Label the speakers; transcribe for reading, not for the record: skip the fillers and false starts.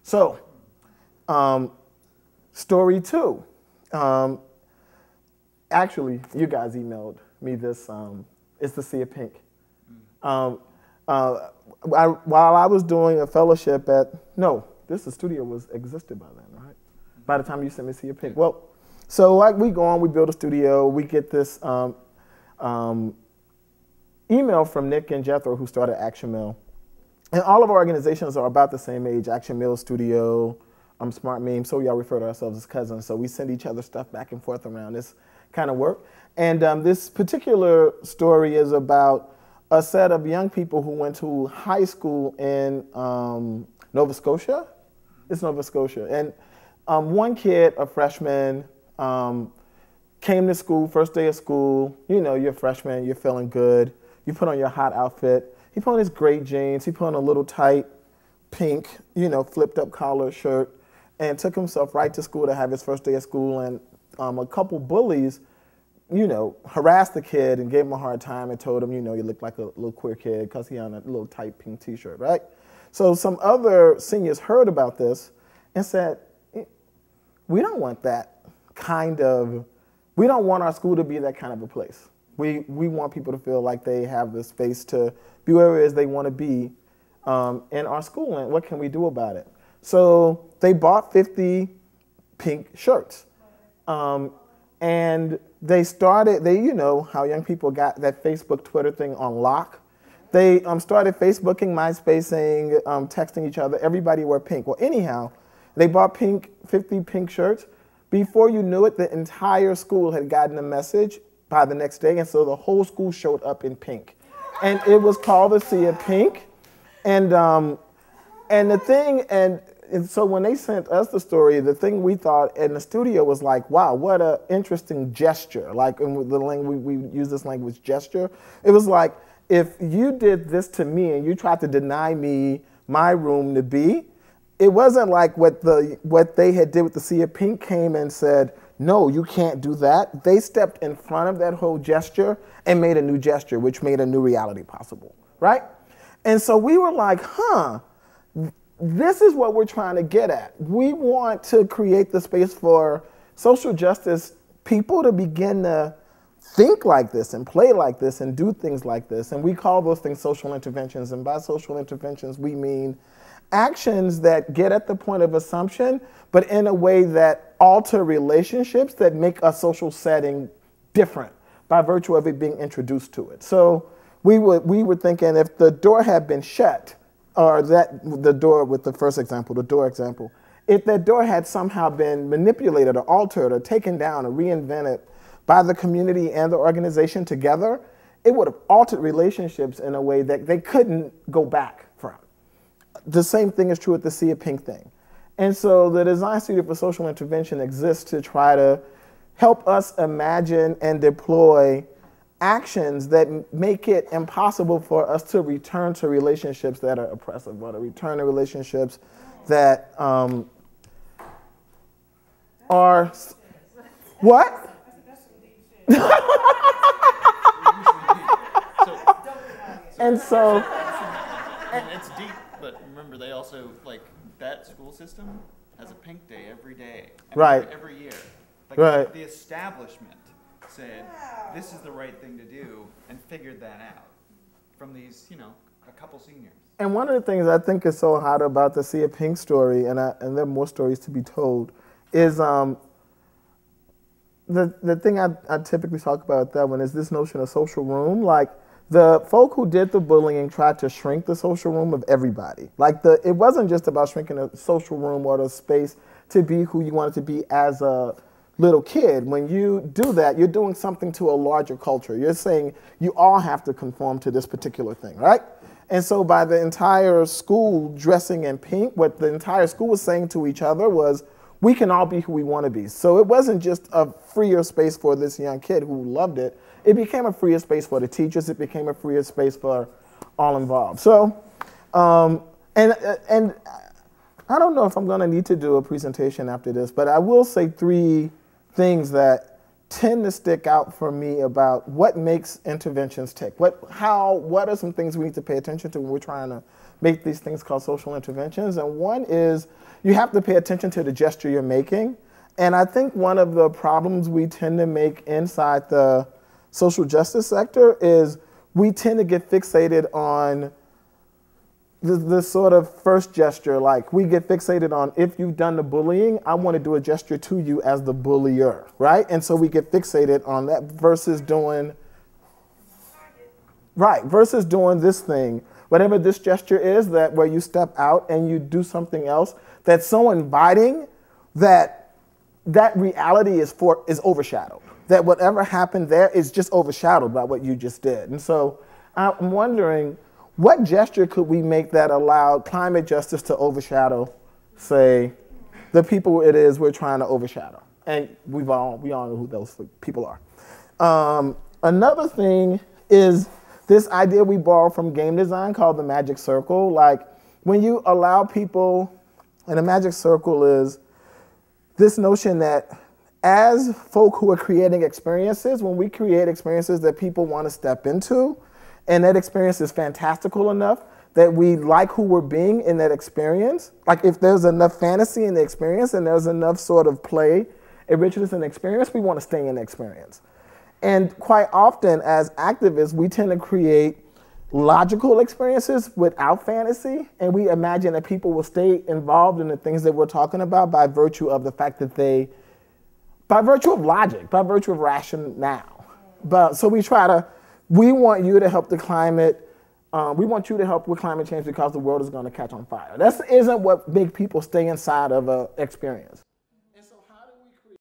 Speaker 1: So, story 2. Actually, you guys emailed me this. It's the Sea of Pink. While I was doing a fellowship at, the studio existed by then, right? By the time you sent me Sea of Pink. Well, so like we go on, we build a studio, we get this email from Nick and Jethro, who started Action Mill. And all of our organizations are about the same age: Action Mill, Studio, Smart Meme, so we all refer to ourselves as cousins. So we send each other stuff back and forth around this kind of work. And this particular story is about a set of young people who went to high school in Nova Scotia. It's Nova Scotia. And one kid, a freshman, came to school, first day of school. You know, you're a freshman, you're feeling good. You put on your hot outfit. He put on his great jeans. He put on a little tight pink, flipped up collar shirt, and took himself right to school to have his first day of school. And a couple bullies, harassed the kid and gave him a hard time and told him, you look like a little queer kid because he had a little tight pink t-shirt, right? So some other seniors heard about this and said, we don't want that we don't want our school to be that kind of a place. We want people to feel like they have the space to be wherever it is they want to be in our school, and what can we do about it? So they bought 50 pink shirts. And they started, you know how young people got that Facebook, Twitter thing on lock. They started Facebooking, MySpacing, texting each other. Everybody wore pink. Well, anyhow, they bought 50 pink shirts. Before you knew it, the entire school had gotten a message by the next day, and so the whole school showed up in pink. And it was called the Sea of Pink. And the thing, and so when they sent us the story, the thing we thought in the studio was like, wow, what an interesting gesture. Like, in the language, we use this language, gesture. It was like, if you did this to me and you tried to deny me my room to be, it wasn't like what they had did with the Sea of Pink came and said, no, you can't do that. They stepped in front of that whole gesture and made a new gesture, which made a new reality possible, right? And so we were like, this is what we're trying to get at. We want to create the space for social justice people to begin to think like this and play like this and do things like this. And we call those things social interventions. And by social interventions, we mean actions that get at the point of assumption, but in a way that alter relationships that make a social setting different by virtue of it being introduced to it. So we were thinking if the door had been shut, or the door with the first example, the door example, if that door had somehow been manipulated or altered or taken down or reinvented by the community and the organization together, it would have altered relationships in a way that they couldn't go back from. The same thing is true with the Sea of Pink thing. And so the Design Studio for Social Intervention exists to try to help us imagine and deploy actions that make it impossible for us to return to relationships that are oppressive, or to return to relationships that are, what? And so,
Speaker 2: and it's deep, but remember they also, like, that school system has a pink day every day.
Speaker 1: Right.
Speaker 2: Every year. Like,
Speaker 1: right.
Speaker 2: The establishment said, this is the right thing to do, and figured that out from these, a couple seniors.
Speaker 1: And one of the things I think is so hot about the Sea of Pink story, and there are more stories to be told, is the thing I typically talk about that one is this notion of social room. Like, the folk who did the bullying tried to shrink the social room of everybody. Like, it wasn't just about shrinking the social room or the space to be who you wanted to be as a little kid. When you do that, you're doing something to a larger culture. You're saying you all have to conform to this particular thing, right? And so by the entire school dressing in pink, what the entire school was saying to each other was, we can all be who we want to be. So it wasn't just a freer space for this young kid who loved it. It became a freer space for the teachers. It became a freer space for all involved. So, and I don't know if I'm going to need to do a presentation after this, but I will say 3 things that tend to stick out for me about what makes interventions tick. What are some things we need to pay attention to when we're trying to make these things called social interventions? And one is you have to pay attention to the gesture you're making. And I think one of the problems we tend to make inside the social justice sector is we tend to get fixated on the sort of first gesture. Like we get fixated on, if you've done the bullying, I want to do a gesture to you as the bullier, right? And so we get fixated on that versus doing this thing, whatever this gesture is, that where you step out and you do something else that's so inviting that reality is overshadowed. That whatever happened there is just overshadowed by what you just did. And so I'm wondering, what gesture could we make that allowed climate justice to overshadow, say, the people it is we're trying to overshadow? And we all know who those people are. Another thing is this idea we borrow from game design called the magic circle. Like when you allow people, and a magic circle is this notion that as folk who are creating experiences, when we create experiences that people want to step into, and that experience is fantastical enough that we like who we're being in that experience, like if there's enough fantasy in the experience and there's enough sort of play and richness in the experience, we want to stay in the experience. And quite often as activists, we tend to create logical experiences without fantasy, and we imagine that people will stay involved in the things that we're talking about by virtue of the fact that by virtue of logic, by virtue of rationale. So we want you to help the climate, we want you to help with climate change because the world is going to catch on fire. That isn't what makes people stay inside of an experience.